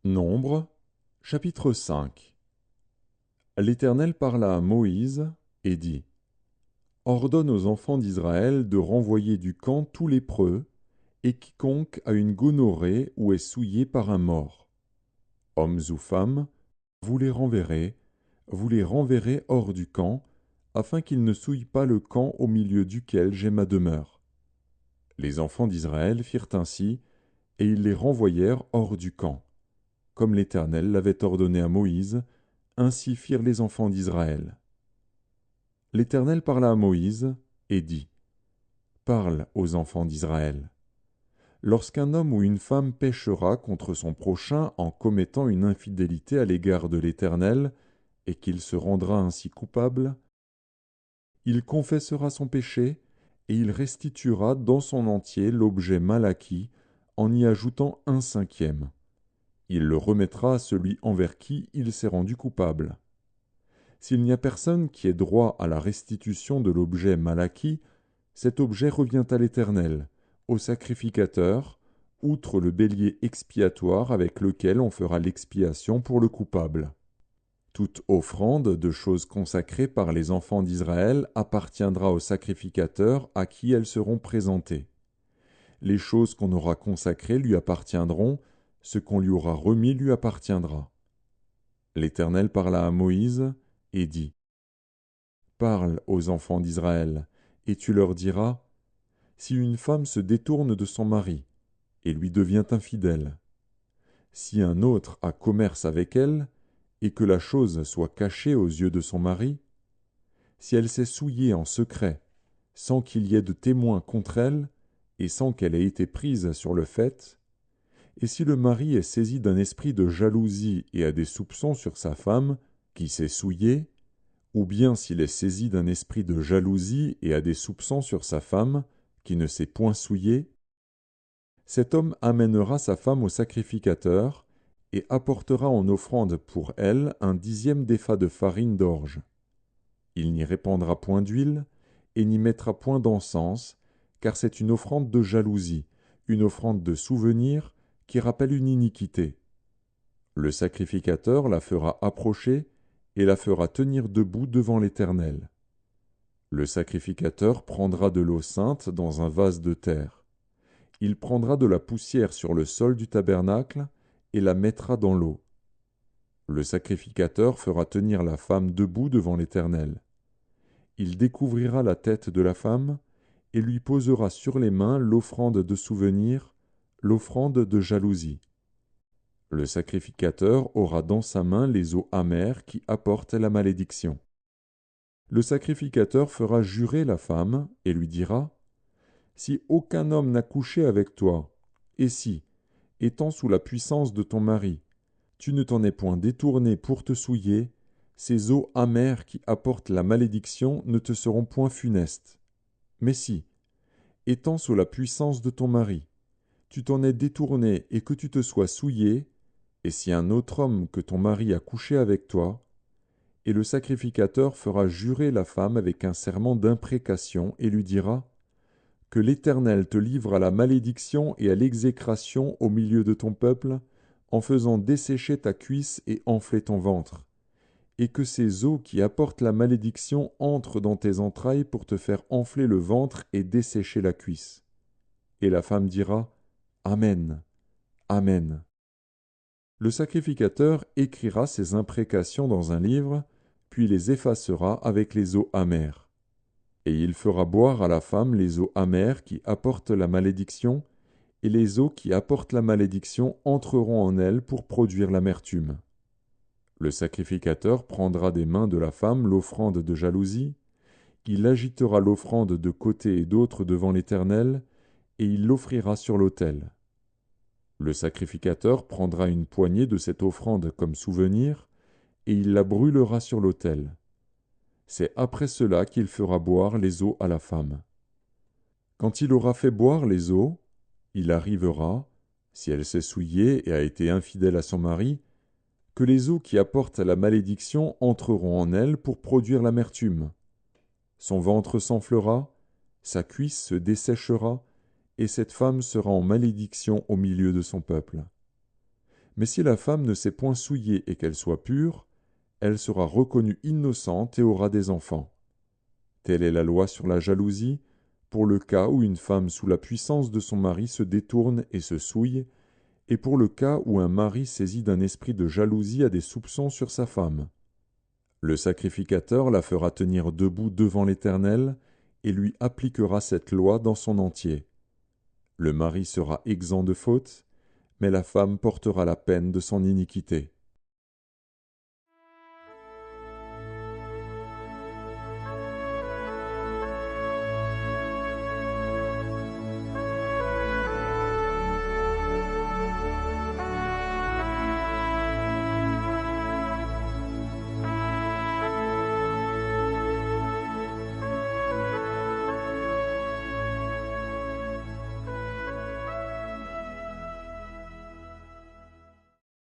Nombre, chapitre 5. L'Éternel parla à Moïse et dit: Ordonne aux enfants d'Israël de renvoyer du camp tout lépreux, et quiconque a une gonorrhée ou est souillé par un mort. Hommes ou femmes, vous les renverrez hors du camp, afin qu'ils ne souillent pas le camp au milieu duquel j'ai ma demeure. Les enfants d'Israël firent ainsi, et ils les renvoyèrent hors du camp. Comme l'Éternel l'avait ordonné à Moïse, ainsi firent les enfants d'Israël. L'Éternel parla à Moïse et dit: Parle aux enfants d'Israël. Lorsqu'un homme ou une femme péchera contre son prochain en commettant une infidélité à l'égard de l'Éternel, et qu'il se rendra ainsi coupable, il confessera son péché, et il restituera dans son entier l'objet mal acquis, en y ajoutant un cinquième. Il le remettra à celui envers qui il s'est rendu coupable. S'il n'y a personne qui ait droit à la restitution de l'objet mal acquis, cet objet revient à l'Éternel, au sacrificateur, outre le bélier expiatoire avec lequel on fera l'expiation pour le coupable. Toute offrande de choses consacrées par les enfants d'Israël appartiendra au sacrificateur à qui elles seront présentées. Les choses qu'on aura consacrées lui appartiendront, ce qu'on lui aura remis lui appartiendra. L'Éternel parla à Moïse et dit: Parle aux enfants d'Israël, et tu leur diras: Si une femme se détourne de son mari, et lui devient infidèle, si un autre a commerce avec elle, et que la chose soit cachée aux yeux de son mari, si elle s'est souillée en secret, sans qu'il y ait de témoins contre elle, et sans qu'elle ait été prise sur le fait, et si le mari est saisi d'un esprit de jalousie et a des soupçons sur sa femme, qui s'est souillée, ou bien s'il est saisi d'un esprit de jalousie et a des soupçons sur sa femme, qui ne s'est point souillée, cet homme amènera sa femme au sacrificateur, et apportera en offrande pour elle un dixième d'épha de farine d'orge. Il n'y répandra point d'huile, et n'y mettra point d'encens, car c'est une offrande de jalousie, une offrande de souvenir, qui rappelle une iniquité. Le sacrificateur la fera approcher, et la fera tenir debout devant l'Éternel. Le sacrificateur prendra de l'eau sainte dans un vase de terre. Il prendra de la poussière sur le sol du tabernacle et la mettra dans l'eau. Le sacrificateur fera tenir la femme debout devant l'Éternel. Il découvrira la tête de la femme et lui posera sur les mains l'offrande de souvenir, l'offrande de jalousie. Le sacrificateur aura dans sa main les eaux amères qui apportent la malédiction. Le sacrificateur fera jurer la femme et lui dira: Si aucun homme n'a couché avec toi, et si, étant sous la puissance de ton mari, tu ne t'en es point détourné pour te souiller, ces eaux amères qui apportent la malédiction ne te seront point funestes. Mais si, étant sous la puissance de ton mari, tu t'en es détourné et que tu te sois souillé, et si un autre homme que ton mari a couché avec toi, et le sacrificateur fera jurer la femme avec un serment d'imprécation et lui dira: Que l'Éternel te livre à la malédiction et à l'exécration au milieu de ton peuple, en faisant dessécher ta cuisse et enfler ton ventre, et que ces eaux qui apportent la malédiction entrent dans tes entrailles pour te faire enfler le ventre et dessécher la cuisse. Et la femme dira: Amen, Amen. Le sacrificateur écrira ces imprécations dans un livre, puis les effacera avec les eaux amères. Et il fera boire à la femme les eaux amères qui apportent la malédiction, et les eaux qui apportent la malédiction entreront en elle pour produire l'amertume. Le sacrificateur prendra des mains de la femme l'offrande de jalousie, il agitera l'offrande de côté et d'autre devant l'Éternel, et il l'offrira sur l'autel. Le sacrificateur prendra une poignée de cette offrande comme souvenir, et il la brûlera sur l'autel. C'est après cela qu'il fera boire les eaux à la femme. Quand il aura fait boire les eaux, il arrivera, si elle s'est souillée et a été infidèle à son mari, que les eaux qui apportent la malédiction entreront en elle pour produire l'amertume. Son ventre s'enflera, sa cuisse se desséchera, et cette femme sera en malédiction au milieu de son peuple. Mais si la femme ne s'est point souillée et qu'elle soit pure, elle sera reconnue innocente et aura des enfants. Telle est la loi sur la jalousie, pour le cas où une femme sous la puissance de son mari se détourne et se souille, et pour le cas où un mari saisi d'un esprit de jalousie a des soupçons sur sa femme. Le sacrificateur la fera tenir debout devant l'Éternel et lui appliquera cette loi dans son entier. Le mari sera exempt de faute, mais la femme portera la peine de son iniquité.